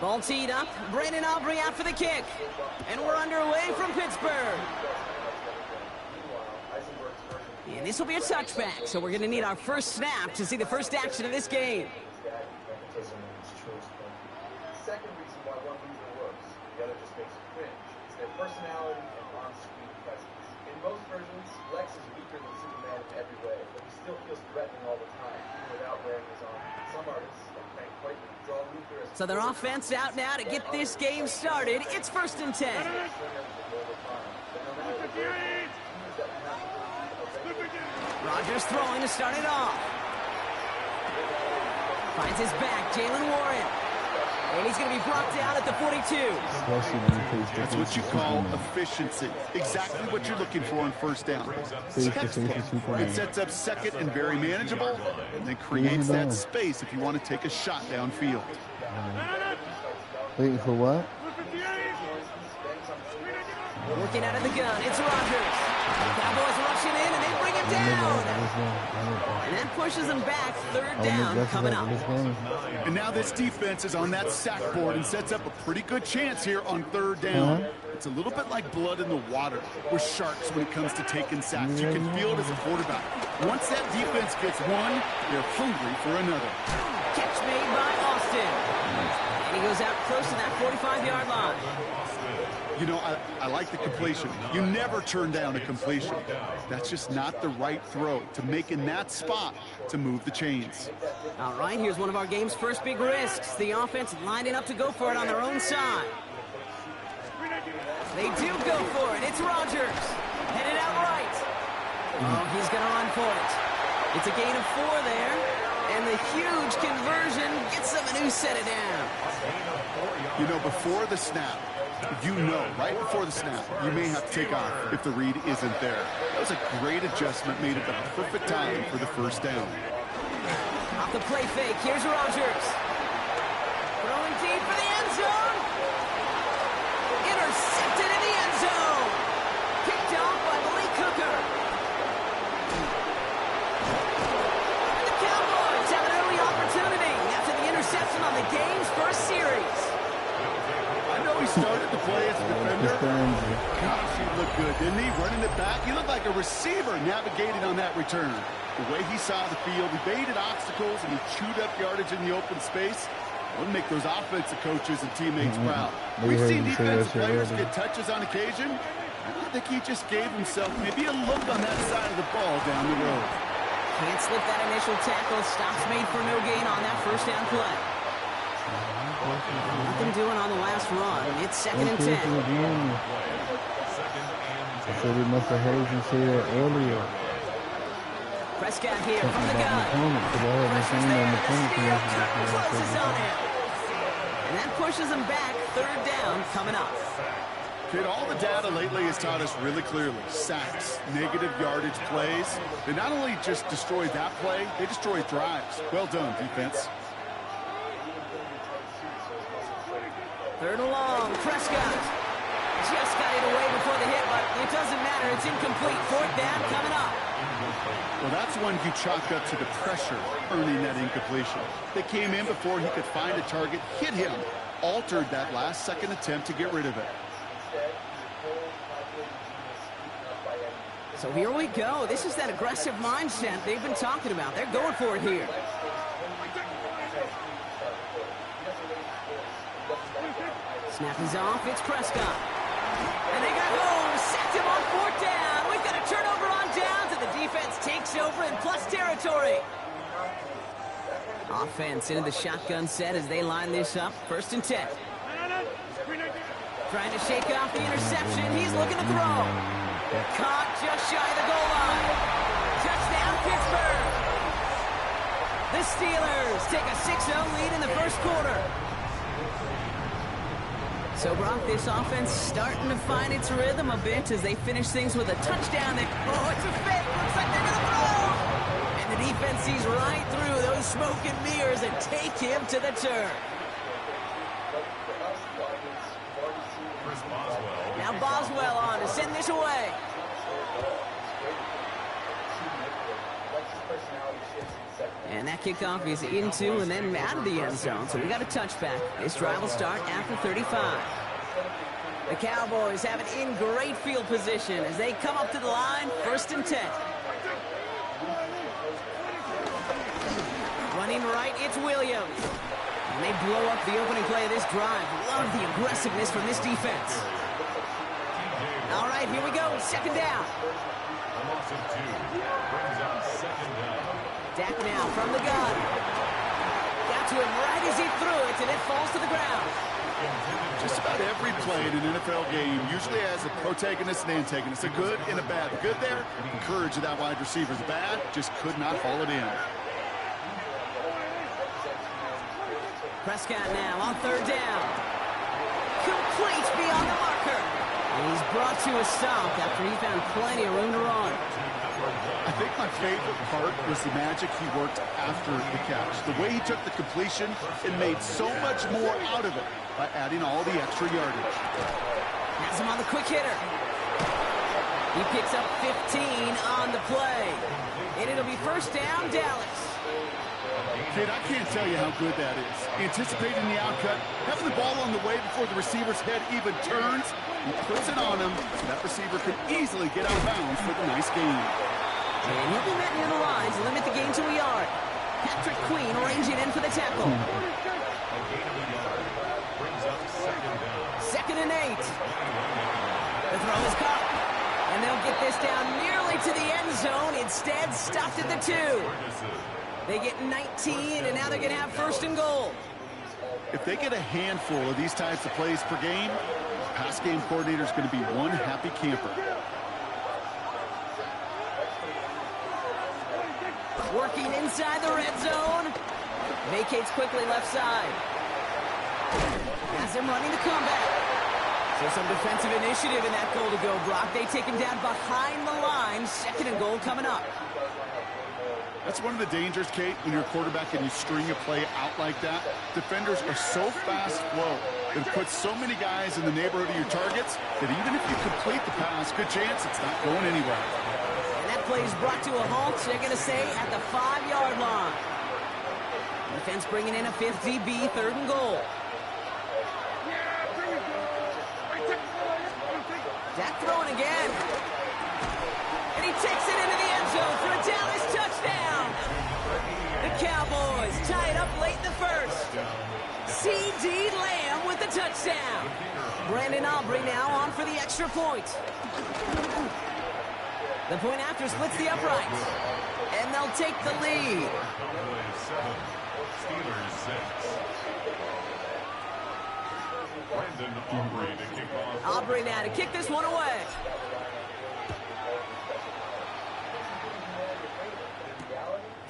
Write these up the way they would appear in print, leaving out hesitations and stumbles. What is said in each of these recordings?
Ball teed up. Brandon Aubrey out for the kick. And we're underway from Pittsburgh. And this will be a touchback, so we're going to need our first snap to see the first action of this game. Second reason why one leader works, the other just makes you cringe, is their personality and on-screen presence. In most versions, Lex is weaker than Superman in every way, but he still feels threatening all the time, even without wearing his armor. Some artists, like Frank Whiteley, draw Luther as... So their offense out now to get this game started. It's 1st and 10. Rodgers throwing to start it off. Finds his back, Jalen Warren. And he's going to be brought down at the 42. That's what you call efficiency. Exactly what you're looking for on first down. It sets up second and very manageable, and then creates that space if you want to take a shot downfield. Waiting for what? Working out of the gun, it's Rodgers. Cowboys rushing in, and they bring him down. And that pushes him back. 3rd down coming up. And now this defense is on that sack board and sets up a pretty good chance here on 3rd down. It's a little bit like blood in the water with sharks when it comes to taking sacks. You can feel it as a quarterback. Once that defense gets one, they're hungry for another. Catch made by Austin. And he goes out close to that 45-yard line. You know, I like the completion. You never turn down a completion. That's just not the right throw to make in that spot to move the chains. All right, here's one of our game's first big risks. The offense lining up to go for it on their own side. They do go for it. It's Rodgers. Headed out right. Oh, he's going to run for it. It's a gain of 4 there. And the huge conversion gets them a new set it down. You know, before the snap, right before the snap, you may have to take off if the read isn't there. That was a great adjustment made at the perfect time for the 1st down. Off the play fake, here's Rodgers. Throwing deep for the end zone. Intercepted in the end zone. Picked off by Malik Hooker. And the Cowboys have an early opportunity after the interception on the game's first series. He started to play as a defender. Gosh, he looked good, didn't he? Running it back. He looked like a receiver navigating on that return. The way he saw the field, he baited obstacles, and he chewed up yardage in the open space. It'll make those offensive coaches and teammates proud. We've seen defensive players get touches on occasion. I think he just gave himself maybe a look on that side of the ball down the road. Can't slip that initial tackle. Stops made for no gain on that 1st down play. Nothing doing on the last run. It's 2nd and 10. I said we must have heard you say that earlier. Prescott here from the gun. Pressure's there. The steal closes on him. And that pushes him back. 3rd down coming up. Kid, all the data lately has taught us really clearly. Sacks, negative yardage plays. They not only just destroy that play, they destroy drives. Well done, defense. 3rd and long. Prescott just got it away before the hit, but it doesn't matter. It's incomplete. 4th down coming up. Well, that's one you chalk up to the pressure earning that incompletion. They came in before he could find a target, hit him, altered that last-second attempt to get rid of it. So here we go. This is that aggressive mindset they've been talking about. They're going for it here. Snap is off. It's Prescott. And they got home. Sacked him on 4th down. We've got a turnover on downs, and the defense takes over in plus territory. Offense into the shotgun set as they line this up. 1st and 10. Trying to shake off the interception. He's looking to throw. Caught just shy of the goal line. Touchdown, Pittsburgh. The Steelers take a 6-0 lead in the 1st quarter. So, Brock, this offense starting to find its rhythm a bit as they finish things with a touchdown. Oh, it's a fake. Looks like they're going to throw. And the defense sees right through those smoke and mirrors and take him to the turf. Now Boswell on to send this away. And that kickoff is into and then out of the end zone. So we got a touchback. This drive will start after 35. The Cowboys have it in great field position as they come up to the line, 1st and 10. Running right, it's Williams. And they blow up the opening play of this drive. Love the aggressiveness from this defense. All right, here we go. 2nd down. Dak now from the gun. Got to him right as he threw it, and it falls to the ground. Just about every play in an NFL game usually has a protagonist and antagonist, a good and a bad. The good there, the courage of that wide receiver. The bad, just could not haul it in. Prescott now on 3rd down. Complete beyond the marker. And he's brought to a stop after he found plenty of room to run. I think my favorite part was the magic he worked after the catch. The way he took the completion and made so much more out of it by adding all the extra yardage. Has him on the quick hitter. He picks up 15 on the play. And it'll be 1st down, Dallas. Kid, I can't tell you how good that is. Anticipating the outcut, having the ball on the way before the receiver's head even turns, he puts it on him so that receiver can easily get out of bounds for the nice gain. And he'll be met near the lines, limit the gain to a yard. Patrick Queen ranging in for the tackle. 2nd and 8. The throw is caught. And they'll get this down nearly to the end zone. Instead, stopped at the 2. They get 19, and now they're going to have 1st and goal. If they get a handful of these types of plays per game, the pass game coordinator is going to be one happy camper. Working inside the red zone. Vacates quickly left side. Has him running the comeback. So some defensive initiative in that goal to go, Brock. They take him down behind the line. 2nd and goal coming up. That's one of the dangers, Kate, when you're a quarterback and you string a play out like that. Defenders are so fast flow. It puts so many guys in the neighborhood of your targets that even if you complete the pass, good chance it's not going anywhere. And that play is brought to a halt, they're going to say, at the 5-yard line. Defense bringing in a 5th DB, 3rd and goal. Dak throwing again. And he takes it into the end zone for a Dallas touchdown. The Cowboys tie it up late in the 1st. C.D. Lamb with the touchdown. Brandon Aubrey now on for the extra point. The point after splits the uprights. And they'll take the lead. Aubrey now to kick this one away.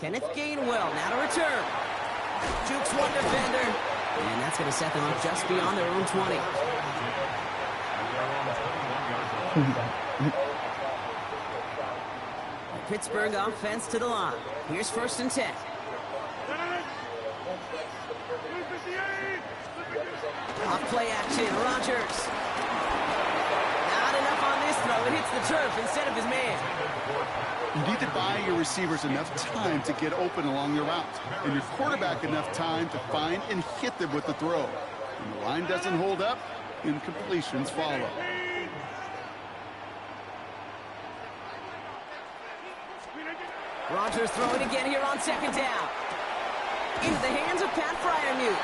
Kenneth Gainwell now to return. Jukes one defender. And that's going to set them up just beyond their own 20. Pittsburgh offense to the line. Here's 1st and 10. Off play action, Rodgers. Not enough on this throw. It hits the turf instead of his man. You need to buy your receivers enough time to get open along their route, and your quarterback enough time to find and hit them with the throw. When the line doesn't hold up, incompletions follow. Rodgers throwing again here on 2nd down. Into the hands of Pat Freiermuth.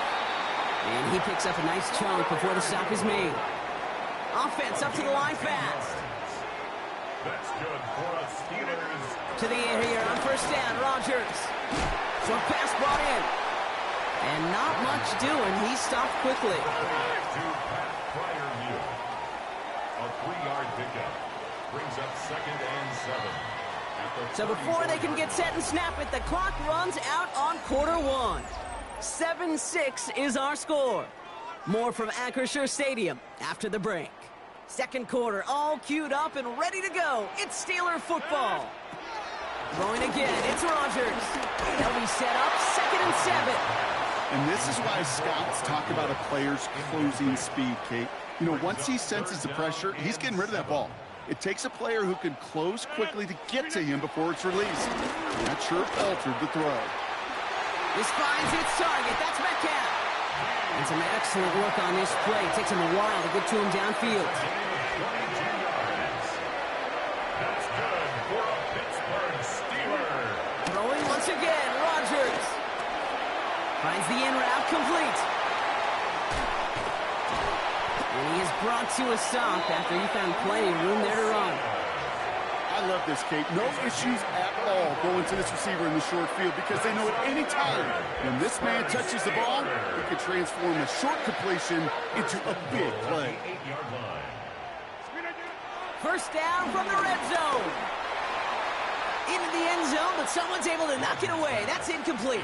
And he picks up a nice chunk before the stop is made. Offense up to the line fast. That's good for us Steelers. To the air here on 1st down, Rodgers. Short pass brought in. And not much doing. He stopped quickly. To Pat Freiermuth. A 3-yard pickup. Brings up 2nd and 7. So before they can get set and snap it, the clock runs out on quarter 1. 7-6 is our score. More from Acrisure Stadium after the break. 2nd quarter, all queued up and ready to go. It's Steeler football. Throwing again, it's Rodgers. They'll be set up 2nd and 7. And this is why scouts talk about a player's closing speed, Kate. You know, once he senses the pressure, he's getting rid of that ball. It takes a player who can close quickly to get to him before it's released. And that sure altered the throw. This finds its target. That's Metcalf. And some excellent work on this play. It takes him a while to get to him downfield. That's good for a Pittsburgh Steeler. Throwing once again, Rodgers. Finds the in route complete. And he is brought to a stop after he found plenty of room there to run. I love this, Kate. No issues at all going to this receiver in the short field because they know at any time when this man touches the ball, he can transform a short completion into a big play. 8-yard line. First down from the red zone. Into the end zone, but someone's able to knock it away. That's incomplete.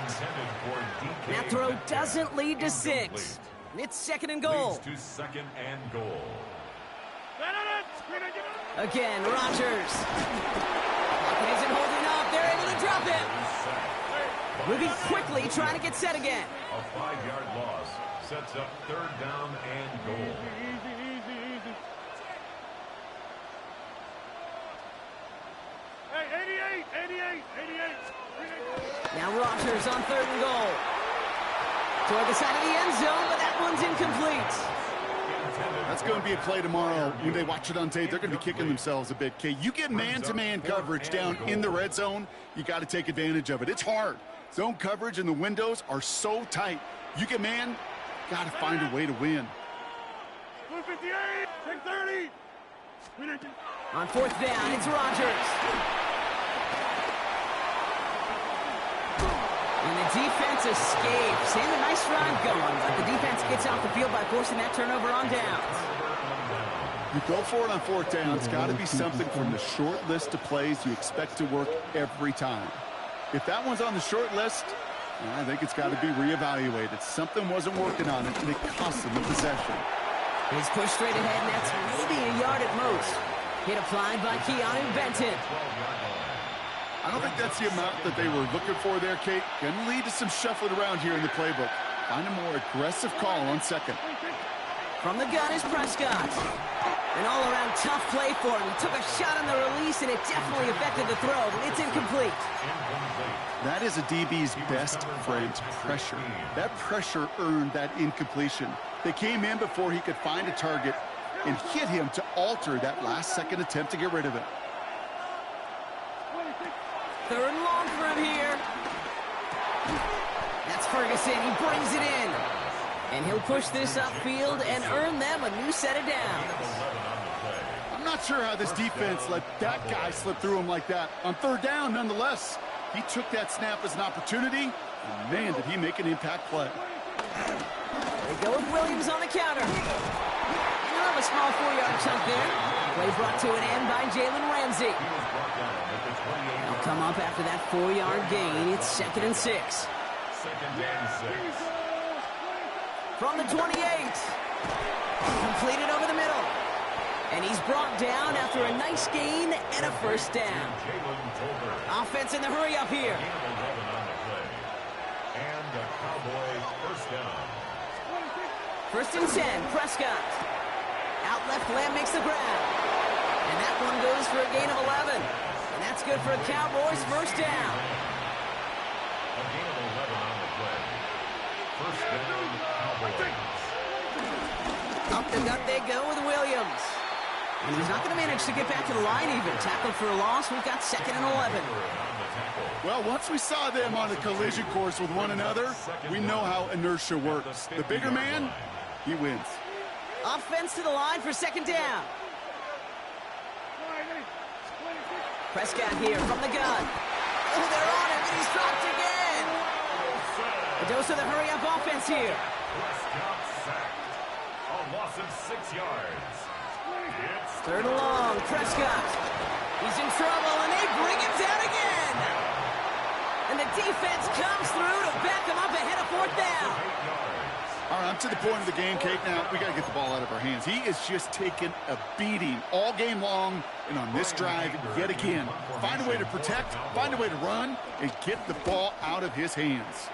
That throw doesn't lead to 6. It's second and goal. Leads to second and goal. Again, Rodgers. It isn't holding up. They're able to drop him. Moving quickly, trying to get set again. A 5-yard loss sets up third down and goal. Hey, 88. Now Rodgers on third and goal. Toward the side of the end zone, but that one's incomplete. That's going to be a play tomorrow. When they watch it on tape, they're going to be kicking themselves a bit, Kate. You get man-to-man coverage down in the red zone, you got to take advantage of it. It's hard. Zone coverage and the windows are so tight. You get man, got to find a way to win. 258, 630. On fourth down, it's Rodgers. And the defense escapes. And a nice run going, but the defense gets off the field by forcing that turnover on downs. You go for it on fourth down. It's got to be something from the short list of plays you expect to work every time. If that one's on the short list, I think it's got to be reevaluated. Something wasn't working on it, and it cost them the possession. He's pushed straight ahead, and that's maybe a yard at most. Hit applied by Keanu Benton. I don't think that's the amount that they were looking for there, Kate. Going to lead to some shuffling around here in the playbook. Find a more aggressive call on second. From the gun is Prescott. An all-around tough play for him. He took a shot on the release, and it definitely affected the throw, but it's incomplete. That is a DB's best friend, pressure. That pressure earned that incompletion. They came in before he could find a target and hit him to alter that last-second attempt to get rid of it. Third and long for him here. That's Ferguson. He brings it in. And he'll push this upfield and earn them a new set of downs. I'm not sure how this defense let that guy slip through him like that. On third down, nonetheless, he took that snap as an opportunity, and man, did he make an impact play. They go with Williams on the counter. A small 4-yard chunk there. Play brought to an end by Jalen Ramsey. They'll come up after that 4-yard gain. It's second and 6. Second and 6. From the 28. Completed over the middle. And he's brought down after a nice gain and a first down. Offense in the hurry up here. And the Cowboys first down. First and 10, Prescott. Out left, Lamb makes the grab. And that one goes for a gain of 11. And that's good for a Cowboys first down. A gain of 11 on the play. First down, Cowboys. Up the gut they go with Williams. And he's not going to manage to get back to the line even. Tackled for a loss. We've got second and 11. Well, once we saw them on a collision course with one another, we know how inertia works. The bigger man, he wins. Offense to the line for second down. Prescott here from the gun. Oh, they're on him, and he's dropped again. A dose of the hurry-up offense here. Prescott sacked. A loss of 6 yards. It's Third and long, Prescott. He's in trouble, and they bring him down again. And the defense comes through to back him up ahead of fourth down. 8 yards. All right, I'm to the point of the game, Kate. Now, we got to get the ball out of our hands. He is just taking a beating all game long, and on this drive, yet again. Find a way to protect, find a way to run, and get the ball out of his hands.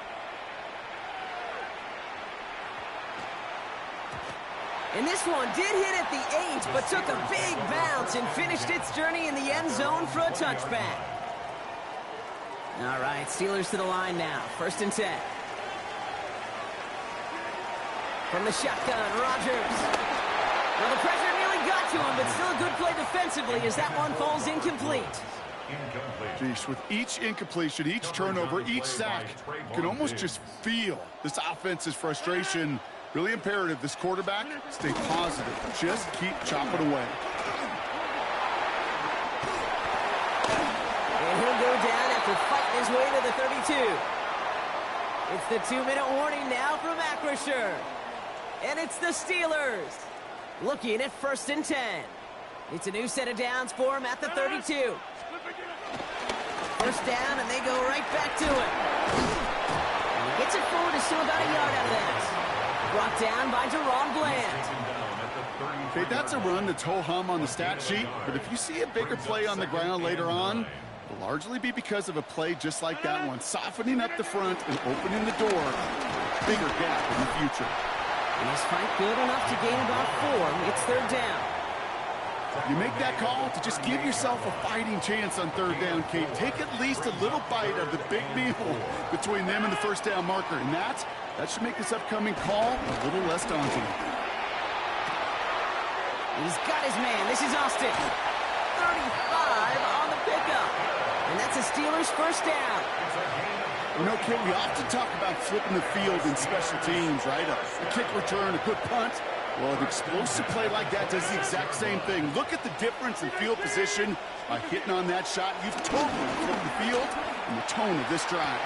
And this one did hit at the 8, but took a big bounce and finished its journey in the end zone for a touchback. All right, Steelers to the line now. 1st and 10. From the shotgun, Rodgers. Well, the pressure nearly got to him, but still a good play defensively as that one falls incomplete. Jeez, with each incompletion, each turnover, each sack, you can almost just feel this offense's frustration. Really imperative, this quarterback, stay positive. Just keep chopping away. And he'll go down after fighting his way to the 32. It's the 2-minute warning now from Acrisure. And it's the Steelers looking at 1st and 10. It's a new set of downs for him at the 32. 1st down, and they go right back to it. And he gets it forward to still about a yard out of that. Brought down by Jerron Bland. Okay, that's a run that's ho-hum on the stat sheet, but if you see a bigger play on the ground later on, it'll largely be because of a play just like that one, softening up the front and opening the door. Bigger gap in the future. And he's fight good enough to gain about 4. It's 3rd down. You make that call to just give yourself a fighting chance on 3rd down, Kate. Take at least a little bite of the big meal between them and the 1st down marker, and that should make this upcoming call a little less daunting. He's got his man. This is Austin. 35 on the pickup. And that's a Steelers 1st down. You know, Kate, we often talk about flipping the field in special teams, right? A kick return, a good punt. Well, an explosive play like that does the exact same thing. Look at the difference in field position by hitting on that shot. You've totally flipped the field and the tone of this drive.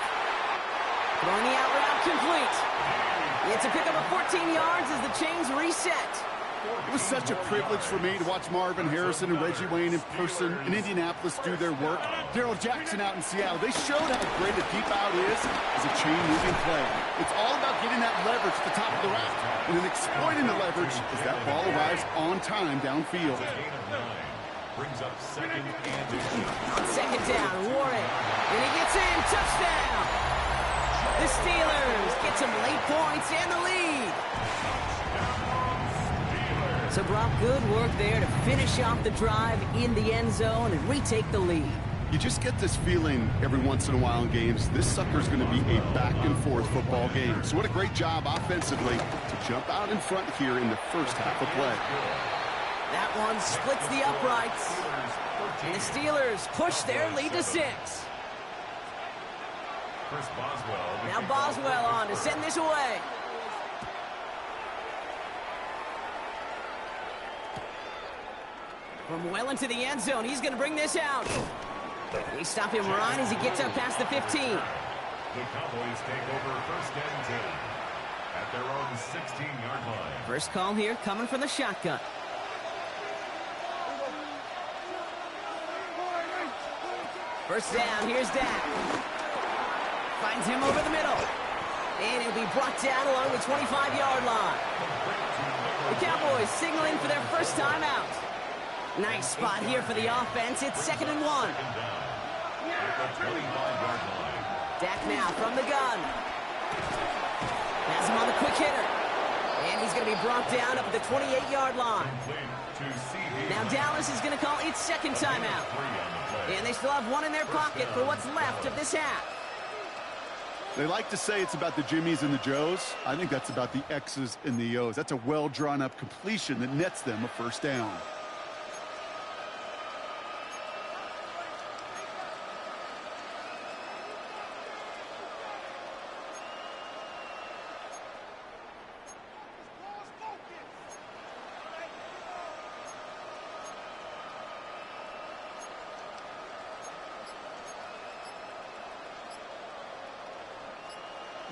Throwing the out route complete. It's a pickup of 14 yards as the chains reset. It was such a privilege for me to watch Marvin Harrison and Reggie Wayne in person in Indianapolis do their work. Darrell Jackson out in Seattle. They showed how great a deep out is as a chain-moving play. It's all about getting that leverage at the top of the route and then exploiting the leverage as that ball arrives on time downfield. Brings up 2nd and 2. On 2nd down, Warren. And he gets in. Touchdown. The Steelers get some late points and the lead. So, Brock, good work there to finish off the drive in the end zone and retake the lead. You just get this feeling every once in a while in games. This sucker's going to be a back-and-forth football game. So what a great job offensively to jump out in front here in the 1st half of play. That one splits the uprights. And the Steelers push their lead to 6. Now Boswell on to send this away. From well into the end zone, he's going to bring this out. They stop him right as he gets up past the 15. The Cowboys take over 1st and 10 at their own 16-yard line. First call here coming from the shotgun. First down, here's Dak. Finds him over the middle. And he'll be brought down along the 25-yard line. The Cowboys signaling for their first time out. Nice spot here for the offense. It's 2nd and 1. Dak now from the gun. Has him on the quick hitter. And he's going to be brought down up at the 28-yard line. Now Dallas is going to call its 2nd timeout. And they still have one in their pocket for what's left of this half. They like to say it's about the Jimmies and the Joes. I think that's about the X's and the O's. That's a well-drawn-up completion that nets them a 1st down.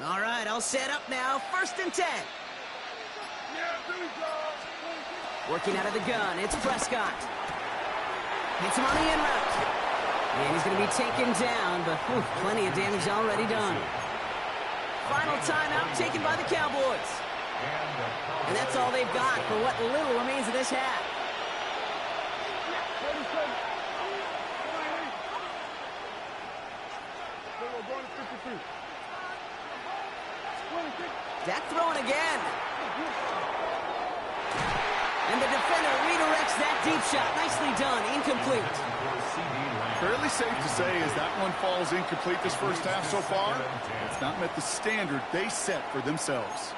All right, all set up now. 1st and 10. Working out of the gun, it's Prescott. Hits him on the in route. And he's going to be taken down, but plenty of damage already done. Final timeout taken by the Cowboys. And that's all they've got for what little remains of this half. Dak throwing again. And the defender redirects that deep shot. Nicely done. Incomplete. Fairly safe to say as that one falls incomplete this first half so far, it's not met the standard they set for themselves.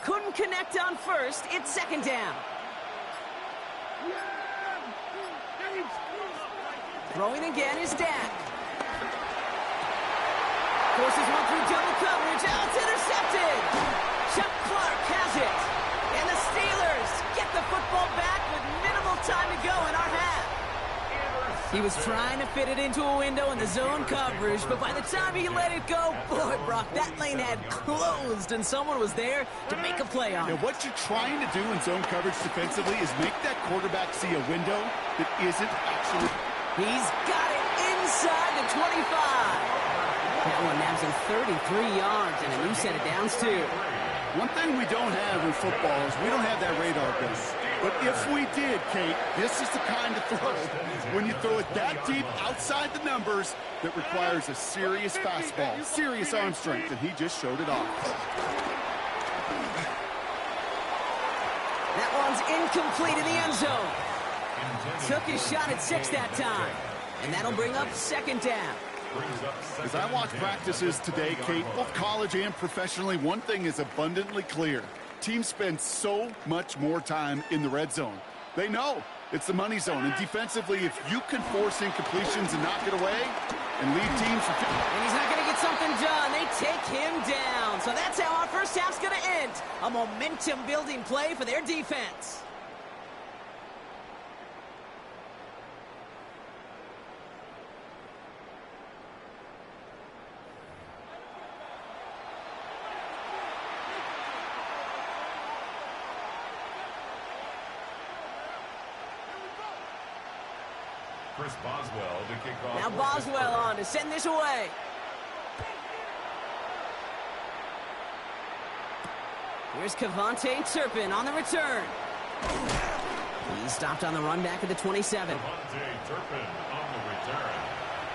Couldn't connect on first. It's second down. Throwing again is Dak. Forces one through double coverage. Oh, it's intercepted. Chuck Clark has it. And the Steelers get the football back with minimal time to go in our half. He was trying to fit it into a window in the zone coverage, but by the time he let it go, boy, Brock, that lane had closed, and someone was there to make a play on it. Yeah, what you're trying to do in zone coverage defensively is make that quarterback see a window that isn't actually... He's got it inside the 25. That one nabs him 33 yards and a new set of downs, too. One thing we don't have in football is we don't have that radar gun. But if we did, Kate, this is the kind of throw, when you throw it that deep outside the numbers, that requires a serious fastball, serious arm strength, and he just showed it off. That one's incomplete in the end zone. Took his shot at 6 that time. And that'll bring up second down. As I watch practices today, Kate, both college and professionally, one thing is abundantly clear. Teams spend so much more time in the red zone. They know it's the money zone. And defensively, if you can force incompletions and knock it away and lead teams from... And he's not going to get something done. They take him down. So that's how our first half's going to end. A momentum-building play for their defense. Chris Boswell to kick off. Now Boswell on to send this away. Here's Kevontae Turpin on the return. He's stopped on the run back at the 27. Kevontae Turpin on the return.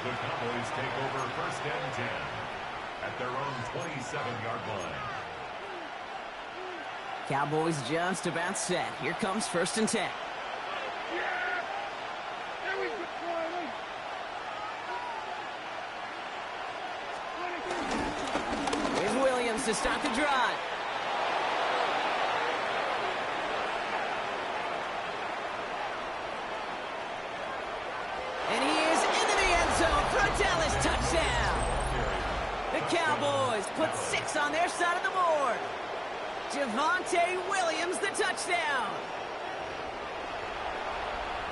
The Cowboys take over first and 10 at their own 27-yard line. Cowboys just about set. Here comes first and 10. Here's Williams to start the drive. And he is into the end zone for a Dallas touchdown. The Cowboys put 6 on their side of the board. Javonte Williams, the touchdown.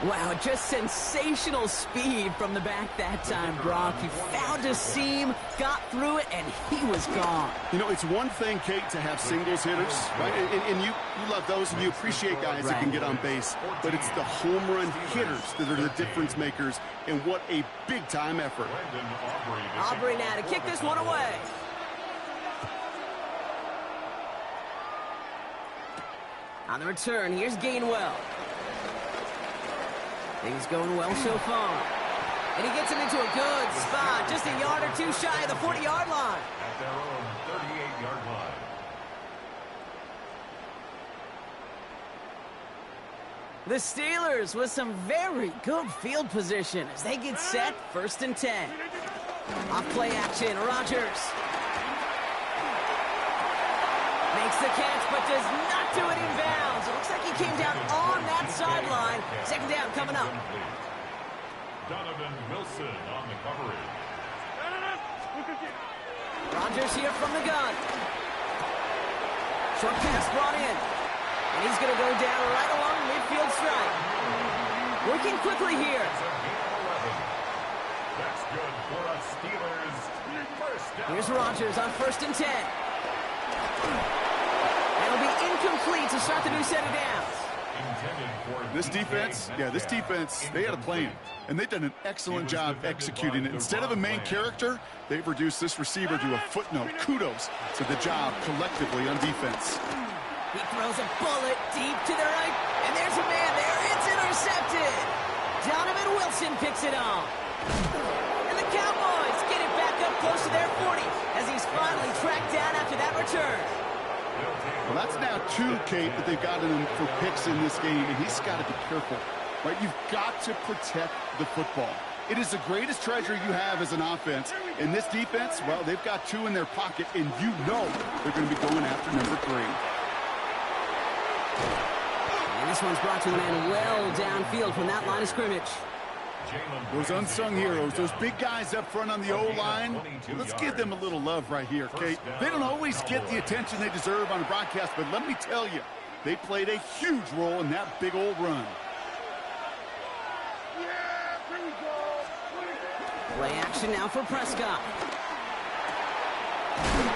Wow, just sensational speed from the back that time, Brock. He found a seam, got through it, and he was gone. You know, it's one thing, Kate, to have singles hitters, right? And you love those, and you appreciate guys that can get on base. But it's the home run hitters that are the difference makers, and what a big-time effort. Aubrey now to kick this one away. On the return, here's Gainwell. Things going well so far. And he gets him into a good spot, just a yard or two shy of the 40-yard line. At their own 38-yard line. The Steelers with some very good field position as they get set first and 10. Off play action, Rodgers. Makes the catch, but does not do it in bounds. It looks like he came down on that sideline. Second down coming up. Donovan Wilson on the coverage. Rodgers here from the gun. Short pass brought in. And he's going to go down right along the midfield stripe. Working quickly here. That's good for us Steelers. First down. Here's Rodgers on first and 10. That'll be incomplete to start the new set of downs. This defense, they had a plan. And they've done an excellent job executing it. Instead of a main character, they've reduced this receiver to a footnote. Kudos to the job collectively on defense. He throws a bullet deep to the right, and there's a man there. It's intercepted. Donovan Wilson picks it off. And the Cowboys get it back up close to their 40 as he's finally tracked down after that return. Well, that's now 2, Kate, that they've gotten him for picks in this game, and he's got to be careful. Right? You've got to protect the football. It is the greatest treasure you have as an offense. In this defense, well, they've got 2 in their pocket, and you know they're going to be going after number 3. And this one's brought to an end well downfield from that line of scrimmage. Those unsung heroes, those big guys up front on the O-line, let's give them a little love right here, Kate. They don't always get the attention they deserve on the broadcast, but let me tell you, they played a huge role in that big old run. Play action now for Prescott.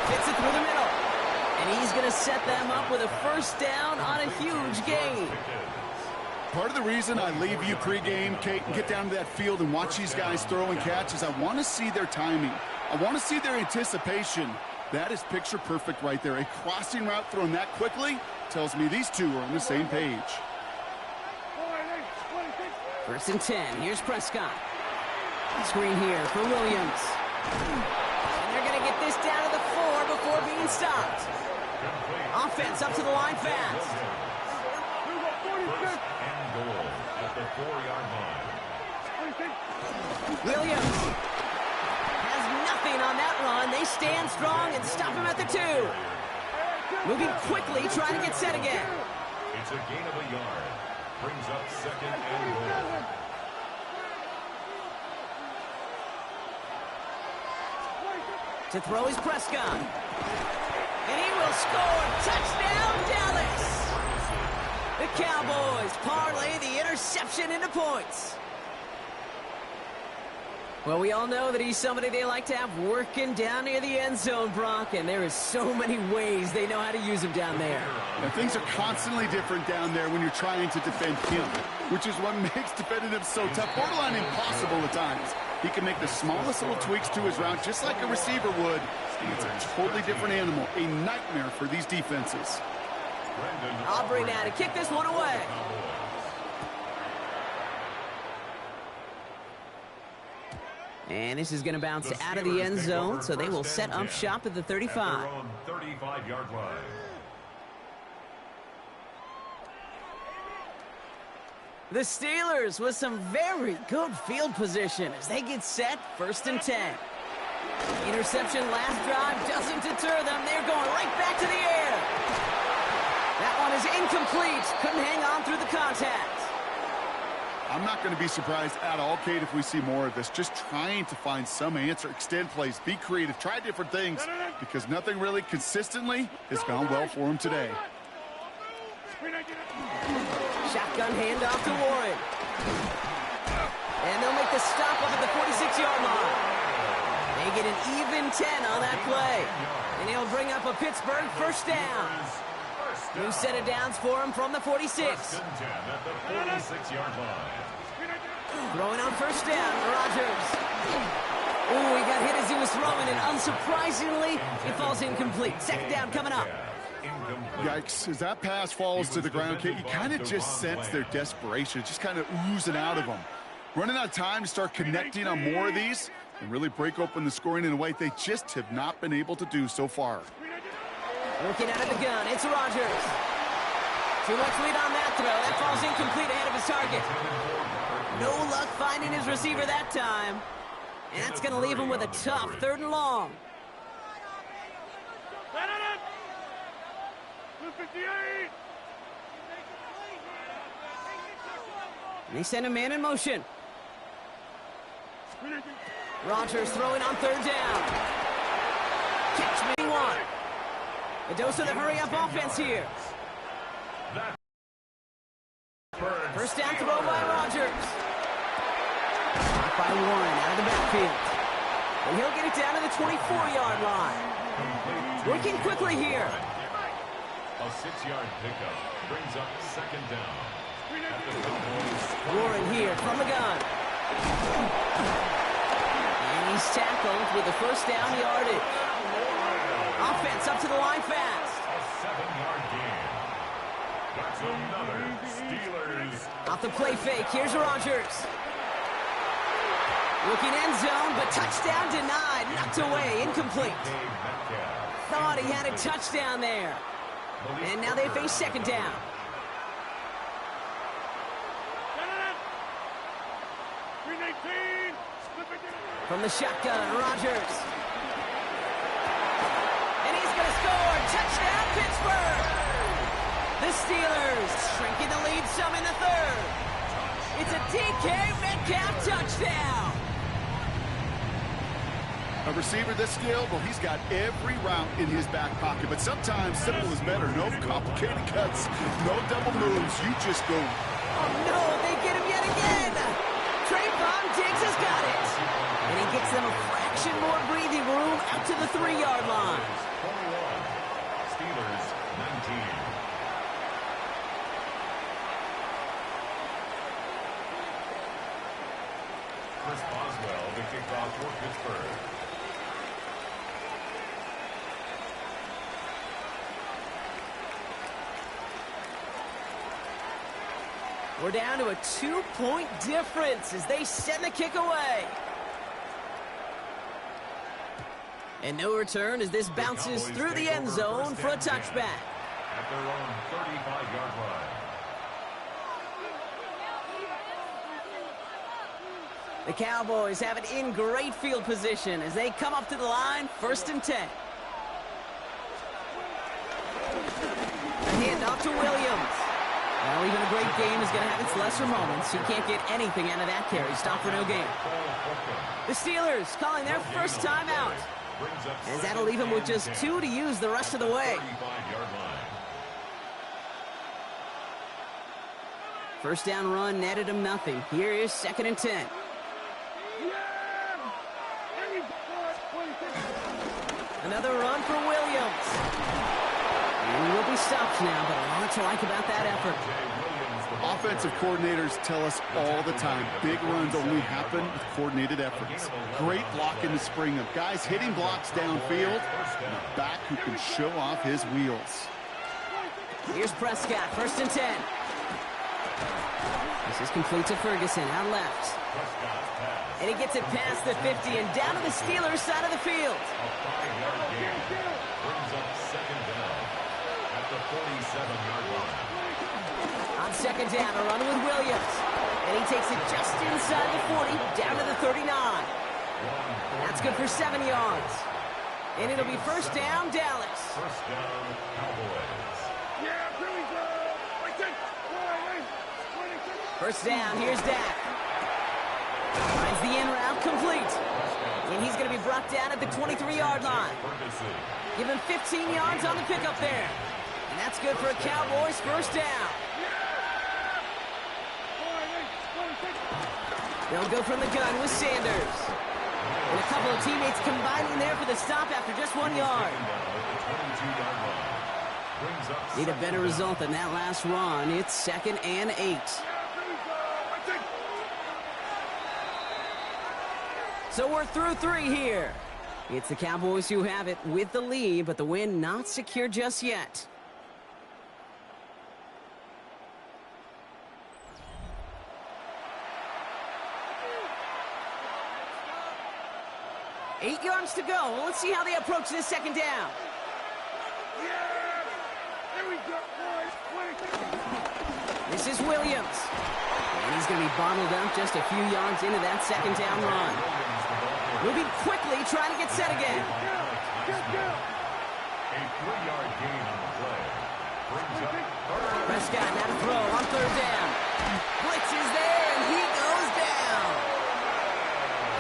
Gets it through the middle. And he's going to set them up with a first down on a huge gain. Part of the reason I leave you pregame, Kate, and get down to that field and watch these guys throw and catch is I want to see their timing. I want to see their anticipation. That is picture perfect right there. A crossing route thrown that quickly tells me these 2 are on the same page. 1st and 10. Here's Prescott. Screen here for Williams. And they're going to get this down to the 4 before being stopped. Offense up to the line fast. Williams has nothing on that run. They stand strong and stop him at the 2. Moving quickly, trying to get set again. It's a gain of a yard. Brings up 2nd and goal. To throw is Prescott. And he will score. Touchdown, Dallas. The Cowboys parlay the interception into points. Well, we all know that he's somebody they like to have working down near the end zone, Brock, and there is so many ways they know how to use him down there. Now, things are constantly different down there when you're trying to defend him, which is what makes defending him so tough, borderline impossible at times. He can make the smallest little tweaks to his route just like a receiver would, and it's a totally different animal, a nightmare for these defenses. Aubrey now to kick this one away. And this is going to bounce out of the end zone, so they will set up shop at the 35. 35-yard line. The Steelers with some very good field position as they get set, 1st and 10. Interception last drive doesn't deter them. They're going right back to the air. That one is incomplete. Couldn't hang on through the contact. I'm not going to be surprised at all, Kate, if we see more of this. Just trying to find some answer, extend plays, be creative, try different things, because nothing really consistently has gone well for him today. Shotgun handoff to Warren. And they'll make the stop up at the 46-yard line. They get an even 10 on that play. And he'll bring up a Pittsburgh first down. New set of downs for him from the 46. 1st and 10 at the 46-yard line. Throwing on first down, Rodgers. Ooh, he got hit as he was throwing, and unsurprisingly, it falls incomplete. 2nd down coming up. Yikes, as that pass falls to the ground, Kate, you kind of just sense their desperation, just kind of oozing out of them. Running out of time to start connecting on more of these and really break open the scoring in a way they just have not been able to do so far. Working out of the gun, it's Rodgers. Too much lead on that throw. That falls incomplete ahead of his target. No luck finding his receiver that time. And that's going to leave him with a tough 3rd and long. And they send a man in motion. Rodgers throwing on 3rd down. Catch me one. A dose of the hurry-up offense here. 1st down throw by Rodgers. Caught by Warren out of the backfield. And he'll get it down to the 24-yard line. Working quickly here. A 6-yard pickup brings up second down. At the Cowboys. Warren here from the gun. And he's tackled with the first down yardage. Offense up to the line fast. A 7-yard gain. That's another Steelers. Off the play fake, here's Rodgers. Looking end zone, but touchdown denied. Knocked away, incomplete. Thought he had a touchdown there. And now they face second down. From the shotgun, Rodgers. And he's going to score. Touchdown, Pittsburgh. The Steelers shrinking the lead some in the third. It's a DK Metcalf touchdown. A receiver this skilled, well, he's got every route in his back pocket. But sometimes simple is better. No complicated cuts, no double moves. You just go. Oh, no, they get him yet again. Trayvon Diggs has got it. And he gets them a fraction more breathing room out to the 3-yard line. 21. Steelers 19. Chris Boswell, the kickoff for Pittsburgh. We're down to a 2-point difference as they send the kick away. And no return as this bounces through the end zone for a touchback. At their own 35-yard line. The Cowboys have it in great field position as they come up to the line, 1st and 10. A handoff to Williams. Well, even a great game is going to have its lesser moments. You can't get anything out of that carry. Stop for no gain. The Steelers calling their first time out. As that'll leave him with just 2 to use the rest of the way. First down run netted him nothing. Here is 2nd and 10. Another run for Williams. And he will be stopped now, but a lot to like about that effort. Offensive coordinators tell us all the time, big runs only happen with coordinated efforts. Great block in the spring of guys hitting blocks downfield, and a back who can show off his wheels. Here's Prescott, 1st and 10. This is complete to Ferguson, out left. And he gets it past the 50 and down to the Steelers side of the field. A 5-yard gain brings up second down at the 47-yard line. On second down, a run with Williams. And he takes it just inside the 40, down to the 39. That's good for 7 yards. And it'll be first down, Dallas. First down, Cowboys. First down, here's Dak. Finds the in route complete. And he's going to be brought down at the 23-yard line. Give him 15 yards on the pickup there. And that's good for a Cowboys first down. They'll go from the gun with Sanders. And a couple of teammates combining there for the stop after just 1 yard. Need a better result than that last run. It's 2nd and 8. So we're through 3 here. It's the Cowboys who have it with the lead, but the win not secure just yet. Eight yards to go. Well, let's see how they approach this second down. This is Williams. And he's going to be bottled up just a few yards into that second down run. Moving quickly, trying to get set again. A 3-yard gain on the play. Brings up Prescott now to throw on 3rd down. Blitz is there, and he goes down.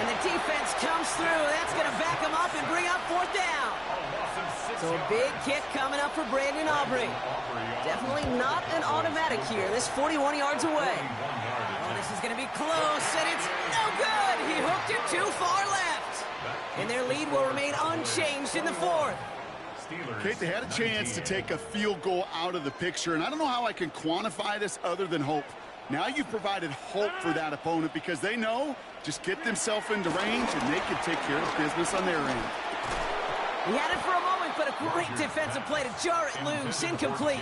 And the defense comes through. That's going to back him up and bring up 4th down. So a big kick coming up for Brandon Aubrey. Definitely not an automatic here. This 41 yards away. Oh, this is going to be close, and it's no good. He hooked it too far left. And their lead will remain unchanged in the 4th. Steelers. Kate, they had a chance to take a field goal out of the picture, and I don't know how I can quantify this other than hope. Now you've provided hope for that opponent because they know just get themselves into range and they can take care of business on their end. He had it for a moment, but a great defensive play to jar it loose. Incomplete.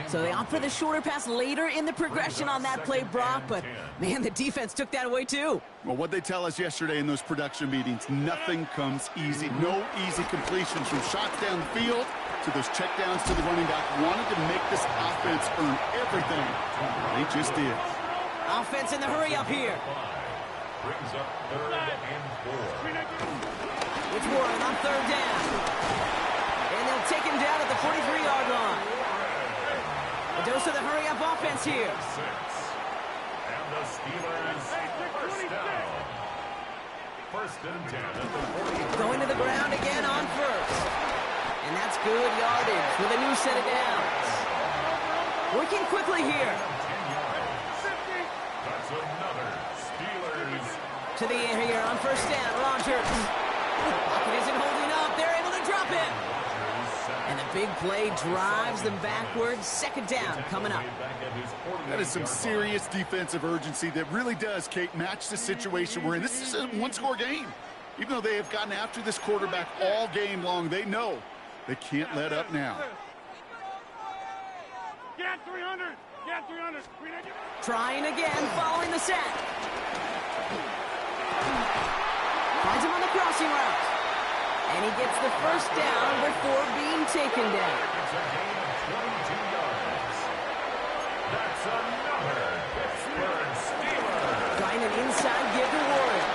So they opt for the shorter pass later in the progression on that play, Brock, but man, the defense took that away too. Well, what they tell us yesterday in those production meetings, nothing comes easy. No easy completions from shots down the field to those checkdowns to the running back. Wanted to make this offense earn everything. They just did. Offense in the hurry up here. Brings up 3rd and 4. It's Warren on 3rd down. And they'll take him down at the 43-yard line. A dose of the hurry-up offense here. 6. And the Steelers first down. 1st and 10 at the 43. Going to the ground again on 1st. And that's good yardage with a new set of downs. Working quickly here. 10 yards. That's another Steelers. To the air here on 1st down, Rodgers. Pocket isn't holding up. They're able to drop him. And the big play drives them backwards. 2nd down coming up. That is some serious defensive urgency that really does, Kate, match the situation we're in. This is a one-score game. Even though they have gotten after this quarterback all game long, they know they can't let up now. Get 300. Get 300. Trying again, following the set. Finds him on the crossing route. And he gets the 1st down before being taken down. It's a gain of 22 yards. That's another Pittsburgh Steelers. Trying an inside give to Warren.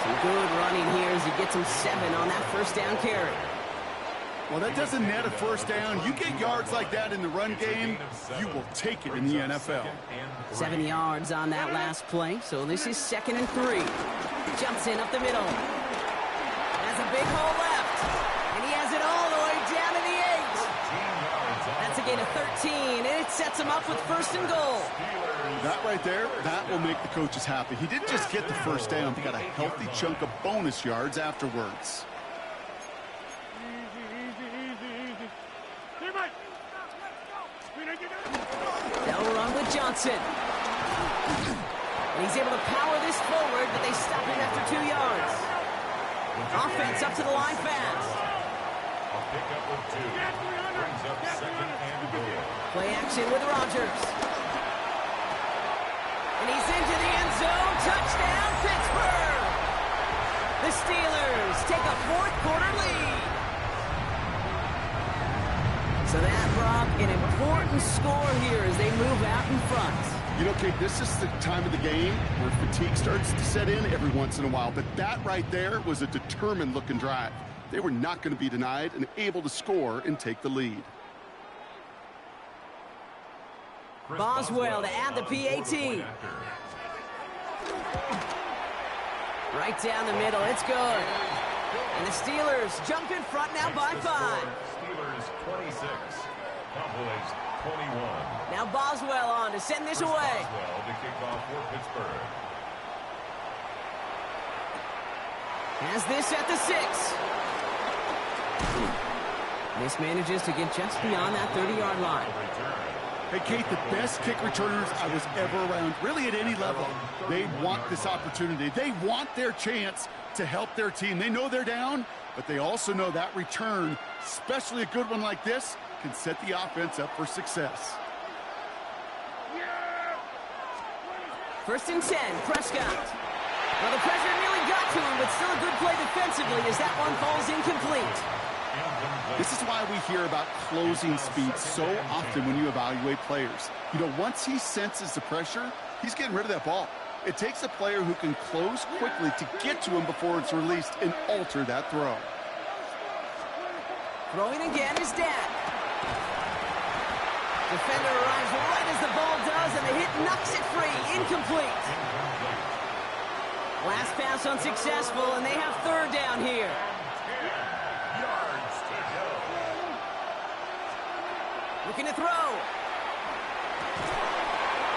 Some good running here as he gets him 7 on that 1st down carry. Well, that doesn't net a 1st down. You get yards like that in the run game, you will take it in the NFL. 7 yards on that last play, so this is 2nd and 3. Jumps in up the middle. Has a big hole left, and he has it all the way down to the 8. That's a gain of 13, and it sets him up with 1st and goal. That right there, that will make the coaches happy. He didn't just get the 1st down, he got a healthy chunk of bonus yards afterwards. They'll run with Johnson. And he's able to power this forward, but they stop him after 2 yards. Offense up to the line fast. A pickup of 2. Brings up 2nd and goal. Play action with Rodgers. And he's into the end zone. Touchdown, Pittsburgh! The Steelers take a 4th quarter lead. So that, Brock, an important score here as they move out in front. You know, Kate, this is the time of the game where fatigue starts to set in every once in a while. But that right there was a determined-looking drive. They were not going to be denied and able to score and take the lead. Boswell to add the PAT. Right down the middle. It's good. And the Steelers jump in front now by 5. Steelers 26. Cowboys 21. Now Boswell on to send this away. Boswell to kick off for Pittsburgh. Has this at the 6. Mismanages to get just beyond that 30-yard line. Hey, Kate, the best kick returners I was ever around, really at any level, they want this opportunity. They want their chance to help their team. They know they're down, but they also know that return, especially a good one like this, can set the offense up for success. 1st and 10, Prescott. Well, the pressure nearly got to him, but still a good play defensively as that one falls incomplete. This is why we hear about closing speed so often when you evaluate players. You know, once he senses the pressure, he's getting rid of that ball. It takes a player who can close quickly to get to him before it's released and alter that throw. Throwing again is Dak. Defender arrives right as the ball does, and the hit knocks it free. Incomplete. Last pass unsuccessful, and they have 3rd down here. Looking to throw.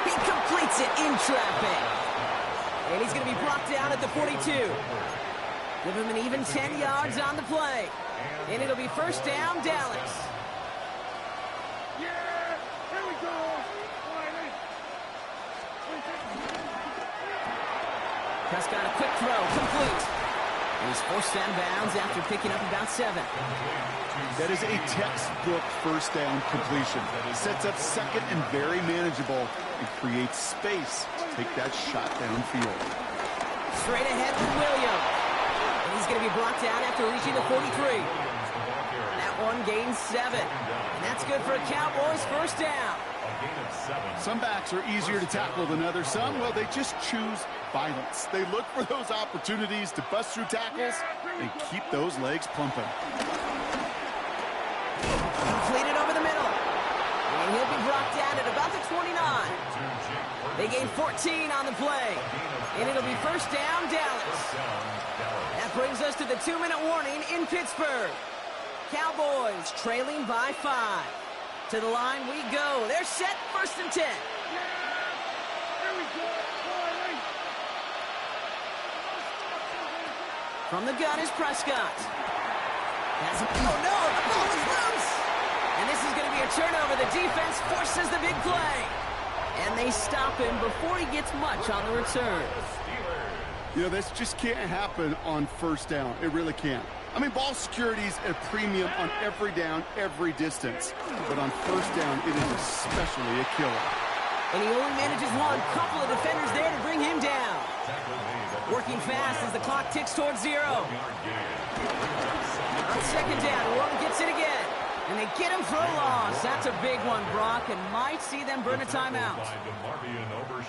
He completes it in traffic. And he's going to be brought down at the 42. Give him an even 10 yards on the play. And it'll be first down, Dallas. Yeah, here we go. Prescott, a quick throw, complete. And he's forced out of bounds after picking up about 7. That is a textbook first down completion. Sets up second and very manageable and creates space to take that shot downfield. Straight ahead with Williams. And he's going to be brought down after reaching the 43. That one gains 7. And that's good for a Cowboys first down. Some backs are easier to tackle than others. Some, well, they just choose violence. They look for those opportunities to bust through tackles and keep those legs pumping. Completed over the middle. And he'll be brought down at about the 29. They gain 14 on the play. And it'll be first down, Dallas. That brings us to the 2-minute warning in Pittsburgh. Cowboys trailing by 5. To the line we go. They're set, first and 10. Here we go. From the gun is Prescott. Oh, no, the ball is loose. And this is going to be a turnover. The defense forces the big play. And they stop him before he gets much on the return. You know, this just can't happen on first down. It really can't. I mean, ball security is at a premium on every down, every distance. But on first down, it is especially a killer. And he only manages one. Couple of defenders there to bring him down. Working fast as the clock ticks towards 0. On second down, Warren gets it again. And they get him for a loss. That's a big one, Brock, and might see them burn a timeout.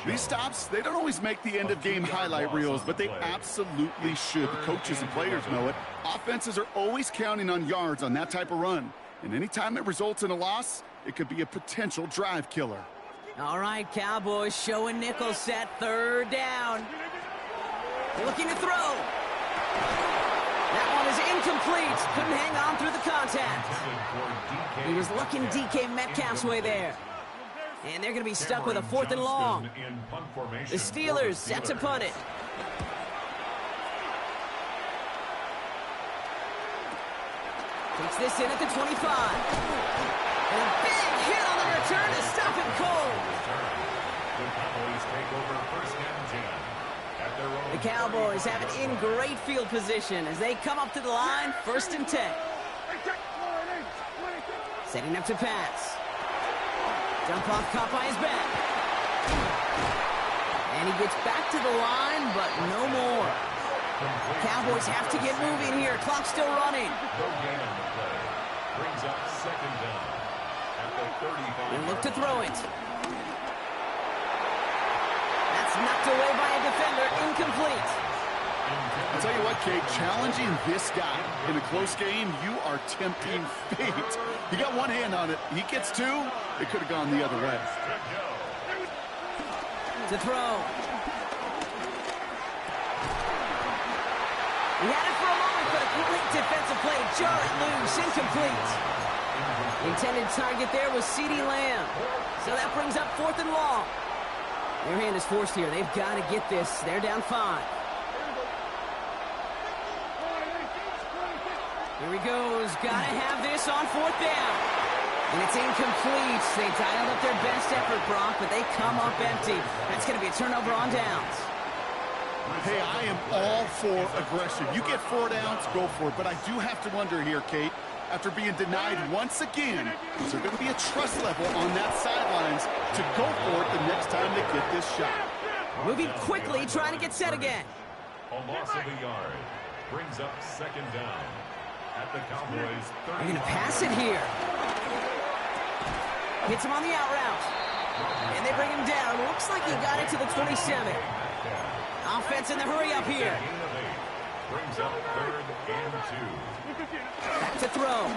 These stops, they don't always make the end-of-game highlight reels, but they absolutely should. The coaches and players know it. Offenses are always counting on yards on that type of run. And anytime it results in a loss, it could be a potential drive killer. All right, Cowboys showing nickel set, third down. Looking to throw. That one is incomplete. Couldn't hang on through the contact. He was looking DK Metcalf's way there. And they're going to be stuck with a 4th and long. The Steelers set to punt it. Takes this in at the 25. And a big hit on the return to stop him cold. The Cowboys have it in great field position as they come up to the line, first and 10. Setting up to pass. Jump off caught by his back. And he gets back to the line, but no more. Cowboys have to get moving here. Clock's still running. Brings up second down at the 35. They look to throw it. That's knocked away by a defender. Incomplete. I'll tell you what, Kate, challenging this guy in a close game, you are tempting fate. He got one hand on it. He gets 2. It could have gone the other way. To throw. He had it for a moment, but a complete defensive play. Jar it loose. Incomplete. Intended target there was CeeDee Lamb. So that brings up 4th and long. Their hand is forced here. They've got to get this. They're down 5. Here he goes. Got to have this on 4th down. And it's incomplete. They dialed up their best effort, Brock, but they come up empty. That's going to be a turnover on downs. Hey, I am all for aggression. You get 4 downs, go for it. But I do have to wonder here, Kate, after being denied once again, is there going to be a trust level on that sidelines to go for it the next time they get this shot? Moving quickly, trying to get set again. A loss of a yard brings up second down at the Cowboys 30. They're going to pass it here. Hits him on the out route. And they bring him down. Looks like he got it to the 27. Offense in the hurry up here. Brings up third and 2. Back to throw.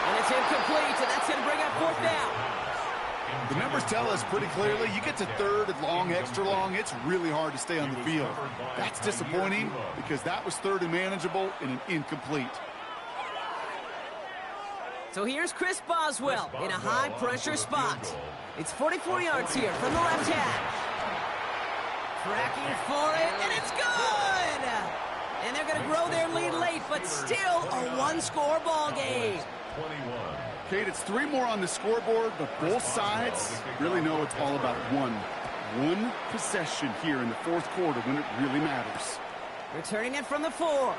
And it's incomplete, and that's going to bring up 4th down. The numbers tell us pretty clearly, you get to 3rd and long, extra long, it's really hard to stay on the field. That's disappointing because that was 3rd and manageable and an incomplete. So here's Chris Boswell in a high-pressure spot. It's 44 yards here from the left hash. Cracking for it, and it's good! And they're going to grow their lead late, but still a one-score ball game. 21. Kate, it's 3 more on the scoreboard, but both sides really know it's all about one possession here in the fourth quarter when it really matters. Returning it from the 4.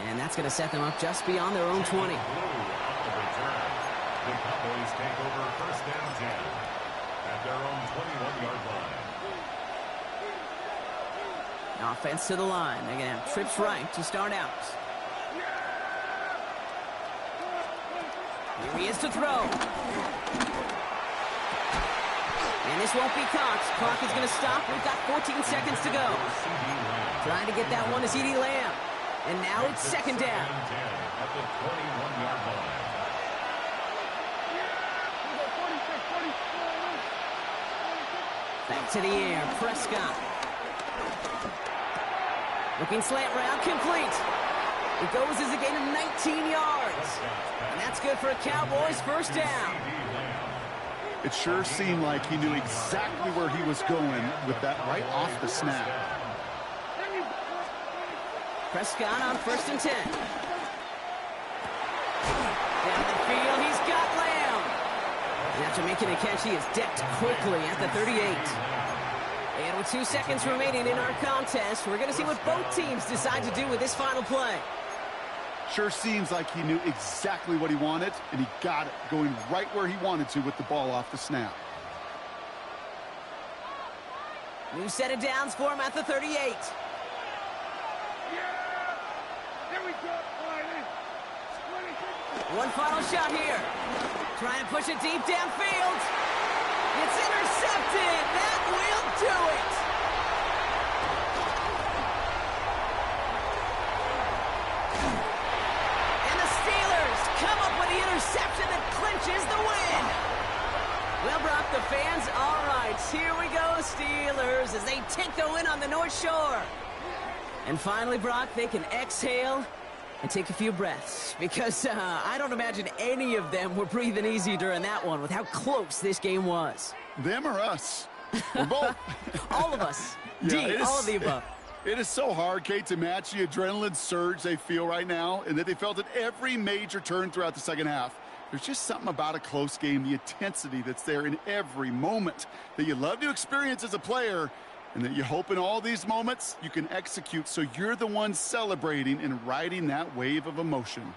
And that's going to set them up just beyond their own 20. Blue on the return. The Cowboys take over first down 10 at their own 21-yard line. Offense to the line. They're going to have trips right to start out. Here he is to throw. And this won't be caught. Clock is going to stop. We've got 14 seconds to go. Trying to get that one to CeeDee Lamb. And now it's second down. At the 21-yard line. Back to the air. Prescott. Looking slant route, complete. It goes as a gain of 19 yards. And that's good for a Cowboys first down. It sure seemed like he knew exactly where he was going with that right off the snap. Prescott on first and 10. Down the field, he's got Lamb. And after making a catch, he is decked quickly at the 38. And with 2 seconds remaining in our contest, we're going to see what both teams decide to do with this final play. Sure seems like he knew exactly what he wanted, and he got it, going right where he wanted to with the ball off the snap. New set of downs for him at the 38. One final shot here. Trying to push it deep downfield. It's intercepted. That will do it. And the Steelers come up with the interception that clinches the win. Well, Brock, the fans, all right, here we go, Steelers, as they take the win on the North Shore. And finally, Brock, they can exhale and take a few breaths, because I don't imagine any of them were breathing easy during that one with how close this game was. Them or us? We're both. All of us. Yeah, D, all of the above. It is so hard, Kate, to match the adrenaline surge they feel right now, and that they felt at every major turn throughout the second half. There's just something about a close game, the intensity that's there in every moment that you love to experience as a player, and that you hope in all these moments you can execute so you're the one celebrating and riding that wave of emotion.